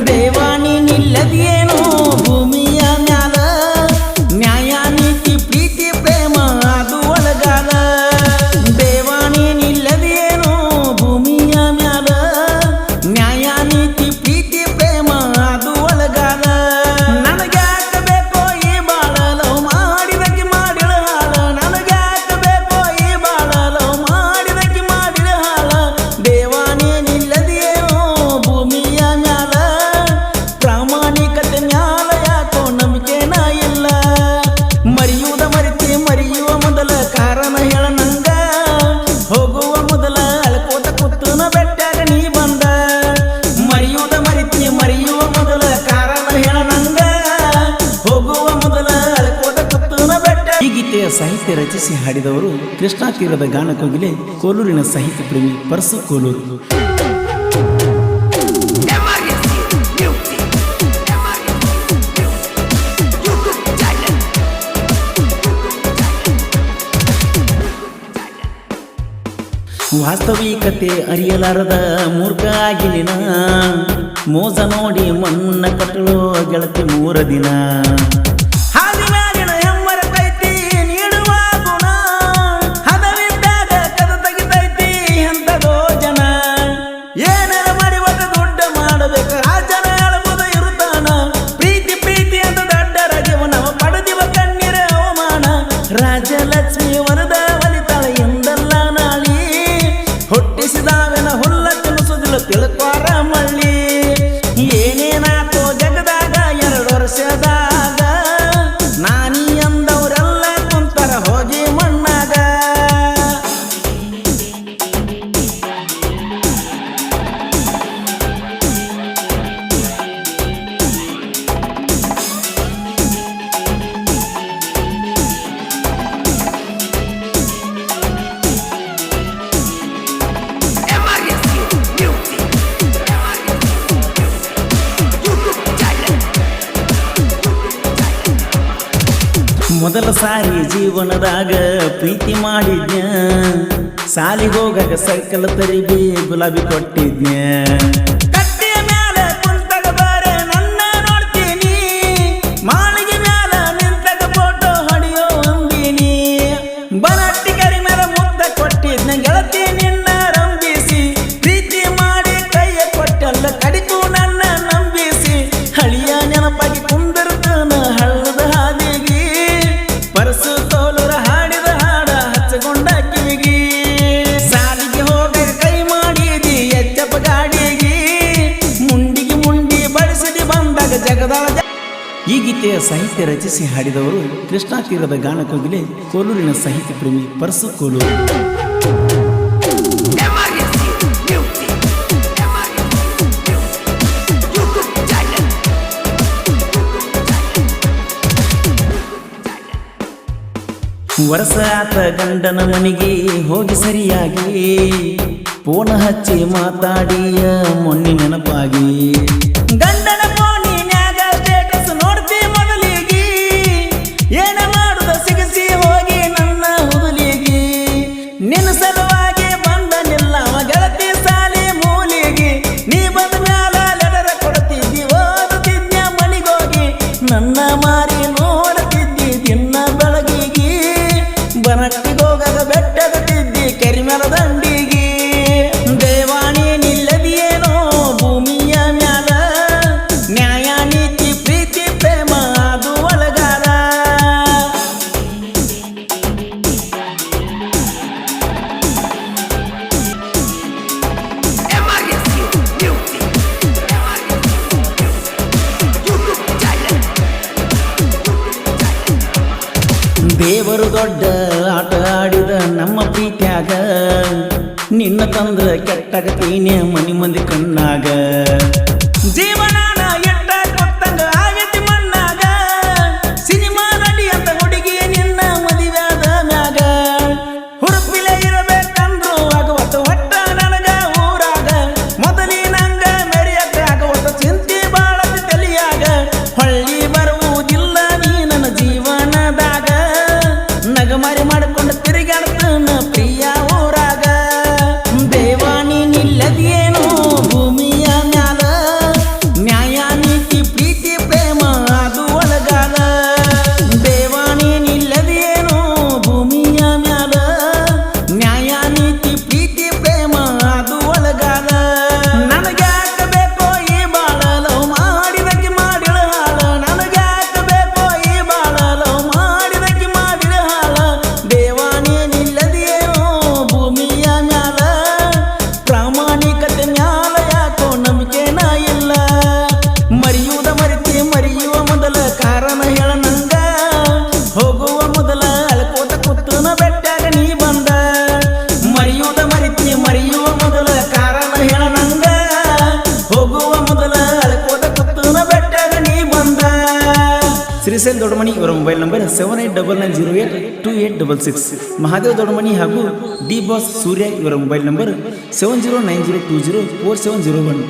ದೇವಾನಿ ನಿಲ್ಲದೇನೋ ಭೂಮಿಯ ಮ್ಯಾಲ ನ್ಯಾಯ ನೀತಿ ಪ್ರೀತಿ ಪ್ರೇಮ ಅದು ಒಳಗಾಲ ದೇವಾನಿ ನಿಲ್ಲದೇನೋ ಭೂಮಿಯ ಮ್ಯಾಲ ನ್ಯಾಯ ನೀತಿ ಪ್ರೀತಿ ಪ್ರೇಮ ಅದು ಒಳಗಾಲ ನನಗ್ಯಾಕ ಬೇಕೋ ಈ ಬಾಳ ಲವ್ ಮಾಡಿದಕ್ಕೆ ಮಾಡಿಳ ಹಾಳ ನನಗ್ಯಾಕ ಬೇಕೋ ಈ ಬಾಳ ಲವ್ ಮಾಡಿದಕ್ಕೆ ಮಾಡಿಳ ಹಾಳ ದೇವಾನಿ ನಿಲ್ಲದೇನೋ ಭೂಮಿಯ ಮ್ಯಾಲ ಪ್ರಾಮಾಣಿಕತೆ ಮ್ಯಾಲ ಯಾಕೋ ನಂಬಿಕೆನ ಇಲ್ಲ ಮರೆಯುವುದ ಮರಿತಿ ಮರೆಯುವ ಮೊದಲ ಕಾರಣ ಹೇಳ ನಂಗ ಹೋಗುವ ಮೊದಲ ಅಳ್ಕೋತ ಕುತ್ತನ ಬೆಟ್ಟಾಗ ನೀ ಬಂದ ಮರೆಯುವುದ ಮರಿತಿ ಮರೆಯುವ ಮೊದಲ ಕಾರಣ ಹೇಳ ನಂಗ ಹೋಗುವ ಮೊದಲ ಅಳ್ಕೋತ ಕುತ್ತನ ಬೆಟ್ಟ ಈ ಗೀತೆಯ ಸಾಹಿತ್ಯ ರಚಿಸಿ ಹಾಡಿದವರು ಕೃಷ್ಣಾ ತೀರದ ಗಾನಕೋಗಿಲೆ ಕೋಲೂರಿನ ಸಾಹಿತ್ಯ ಪ್ರೇಮಿ ಪರಸು ಕೋಲೂರು. ವಾಸ್ತವಿಕತೆ ಅರಿಯಲಾರದ ಮೂರ್ಖ ಆಗಿನ ಮೋಸ ನೋಡಿ ಮಣ್ಣ ಕಟ್ಟಲು ಗೆಳತಿ 3 ದಿನ ಹಾದಿನಾಡಿನ ಹೆಮ್ಮರ ಕೈತಿ ನೀಡುವ ಗುಣ ಹದವಿದ್ದಾಗ ಕದ ತೆಗಿತೈತಿ ಎಂತದೋ ಜನ ಏನಾರ ಮಾಡಿ ಒಂದು ದುಡ್ಡ ಮಾಡಬೇಕು ಆ ಜನ ಹೇಳಬಹುದು ಇರುತ್ತಾನ ಪ್ರೀತಿ ಪ್ರೀತಿ ಅಂತ ದಡ್ಡರ ಜೀವನವ ಪಡೆದಿವ ಕಣ್ಣೀರ ಅವಮಾನ ರಾಜಲಕ್ಷ್ಮಿ ವರದ ಒಲಿತಾಳ ಎಂದಲ್ಲ ನಾಳಿ ಹುಟ್ಟಿಸಿದಾವೆನ ಹುಲ್ಲ ತಿನ್ನಿಸುದಿಲ್ಲ ತಿಳ್ಕೋರ ಮಳ್ಳಿ ಏನೇನಾತೋ ಜಗದಾಗ 2 ವರ್ಷದಾಗ ನಾನಿ ಅಂದವರೆಲ್ಲ ಕುಂತರ ಹೋಗಿ ಮಣ್ಣಾಗ ಮೊದಲ ಸಾರಿ ಜೀವನದಾಗ ಪ್ರೀತಿ ಮಾಡಿದ್ನ್ಯ ಸಾಲಿಗೋಗಾಗ ಸೈಕಲ್ ತರಿಬಿ ಗುಲಾಬಿ ಕೊಟ್ಟಿದ್ನ್ಯ ಕಟ್ಟೆಯ ಮ್ಯಾಲ ಕುಂತಾಗ ಬಾರೆ ನನ್ನ ನೋಡ್ತೀನಿ ಮಾಳಿಗೆ ಮ್ಯಾಲ ನಿಂತಾಗ ಫೋಟೋ ಹೊಡೆಯೋ ಅಂದಿನಿ ಬನಟ್ಟಿ ಕರಿ ಮ್ಯಾಲ ಮುದ್ದ ಕೊಟ್ಟಿದ್ನ ಗೆಳತಿ ನಿನ್ನ ರಂಬಿಸಿ ಪ್ರೀತಿ ಮಾಡಿ ಕೈಯ ಕೊಟ್ಟಲ್ಲ ಕಡಿಕು ನನ್ನ ನಂಬಿಸಿ ಹಳಿಯ ನೆನಪಾಗಿ ಕುಂದಿರ್ತಾನ ಹಳ್ಳದ ಹಾದಿಗಿ ಪರಸು ತೋಲರ ಹಾಡಿದ ಹಾಡ ಹಚ್ಚಗೊಂಡ ಕಿವಿಗಿ ಸಾಲಿಗೆ ಹೋಗ ಕೈ ಮಾಡಿದಿ ಎಚ್ಚಪ್ಪ ಗಾಡಿಗಿ ಮುಂಡಿಗೆ ಮುಂಡಿ ಬಳಸಿದಿ ಬಂದಾಗ ಜಗದಾಳ ಈ ಗೀತೆಯ ಸಾಹಿತ್ಯ ರಚಿಸಿ ಹಾಡಿದವರು ಕೃಷ್ಣಾ ತೀರದ ಗಾನಕೋಗಿಲೆ ಕೋಲೂರಿನ ಸಾಹಿತ್ಯ ಪ್ರೇಮಿ ಪರಸು ಕೋಲೂರು. ವರ್ಷ ಆತ ಗಂಡನ ಮನೆಗೆ ಹೋಗಿ ಸರಿಯಾಗಿ ಫೋನ ಹಚ್ಚಿ ಮಾತಾಡಿಯ ಮೊನ್ನೆ ನೆನಪಾಗಿ ಗಂಡನ ಫೋನಿನ್ಯಾಗ ಸ್ಟೇಟಸ್ ನೋಡ್ತಿ ಮೊದಲಿಗೆ ಏನ ಮಾಡುದ ಸಿಗಿಸಿ ಹೋಗಿ ನನ್ನ ಹುದುಲಿಗೆ ನಿನ್ನ ಸಲುವಾಗಿ ಬಂದ ನಿಲ್ಲವ ಗೆಳತಿ ಸಾಲಿ ಮೂಲಿಗೆ ನೀ ಬಂದ ಮ್ಯಾಲ ಲೆಟರ ಕೊಡ್ತಿದ್ದಿ ಓದುತ್ತಿದ್ಯ ಮನಿಗೋಗಿ ನನ್ನ ಮಾರಿ ನೋಡ್ತಿದ್ದಿ ದಿನ ಬೆಳಗಿಗೆ ಬನಟ್ಟಿಗೋಗಾಗ ಬೆಟ್ಟದ ತಿದ್ದಿ ಕೆರಿಮೆಲ ದಂಡಿಗಿ ದೇವಾನಿ ನಿಲ್ಲದಿಯೇನೋ ಭೂಮಿಯ ಮ್ಯಾಲ ನ್ಯಾಯ ನೀತಿ ಪ್ರೀತಿ ಪ್ರೇಮ ಅದು ಒಳಗಾಲ ದೇವರು ದೊಡ್ಡ ಆಟ ಆಡಿದ ನಮ್ಮ ಪ್ರೀತ್ಯಾಗ ನಿನ್ನ ತಂದ್ರ ಕೆಟ್ಟಾಗತೀನಿ ಮನಿ ಮಂದಿ ಕಣ್ಣಾಗ ಜೀವನಾನ ಎಟ್ಟ ಕೊಟ್ಟಂಗ ಆಗತಿ ಮಣ್ಣಾಗ ಸಿನಿಮಾ ನಡಿ ಅಂತ ಹುಡುಗಿ ನಿನ್ನ ಮದುವೆಯಾದ ಮ್ಯಾಗ ಹುರುಪಿಲೆ ಇರಬೇಕಂದ್ರು ಆಗುವತ್ತು ಹೊಟ್ಟ ನನಗ ಊರಾಗ ಮೊದಲಿನಂಗ ಮೆರಿಯಕ್ಕ ಆಗುವತ್ತು ಚಿಂತೆ ಬಾಳತಿ ತಲಿಯಾಗ ಹೊಳ್ಳಿ ಬರುವುದಿಲ್ಲ ನೀ ನನ್ನ ಜೀವನದಾಗ ನಗಮಾರಿ ಮಾಡಿಕೊಂಡು ತಿರುಗಾಡ್ತಾನ ಪ್ರಿಯ ಊರಾಗ ದೇವಾನಿ ನಿಲ್ಲದೇನೋ ಭೂಮಿಯ ಮ್ಯಾಲ ಶ್ರೀಶೈಲ್ ದೊಡ್ಡಮನಿ ಇವರ ಮೊಬೈಲ್ ನಂಬರ್ 7899082866. ಮಹಾದೇವ್ ದೊಡ್ಡಮನಿ ಹಾಗೂ ಡಿ ಬಾಸ್ ಸೂರ್ಯ ಇವರ ಮೊಬೈಲ್ ನಂಬರ್ 7090204701.